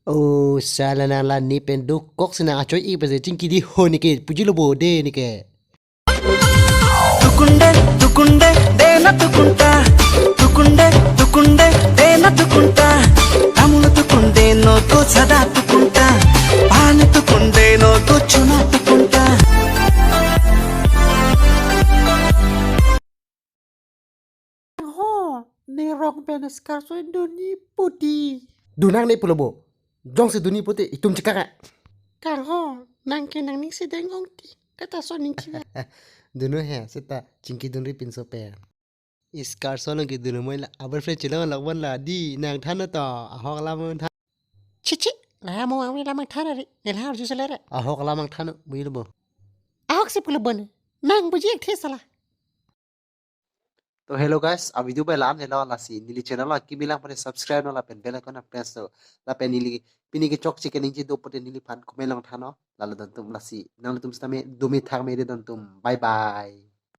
Oh, salah nala ni pen do kok sena acoy I pese cingki di ho ni ke puji lo bode ni ke. తుకుండే తుకుండే దేనతుకుంటా తుకుండే తుకుండే దేనతుకుంటా అములు తుకుండే నోతో సదా తుకుంటా పాలు తుకుండే నోతో చునా తుకుంటా Ni rong benes karso Indoni pudi. Dunang ni pulo bo. Jong se duni pote itum cekaka. Karho nang kenang ning sedeng ong ti. Kata so ning kiwa. Duno he seta cingki dun ri pin so pe. Iskar so lang ki duno moi la aber fre chilo la wan la di nang thana to ahok la mon tha. Cici. Lah mau ang lamang tanari. Nil har ju selera. Ahok la mang thana bui lo bo. Ahok si pulo bon. Nang buji ek thesala. तो hello guys अब वीडियो पे लाम हेलो ला सी नीली चैनल ला की बिलांग परे subscribe no ला pen bell icon press तो ला पे नीली पिनी के चौक चिकन इंची दो पटे नीली फान कुमेलंग थानो ला ला दंतुम ला सी नल तुम समे दुमी थाग मेरे दंतुम बाय बाय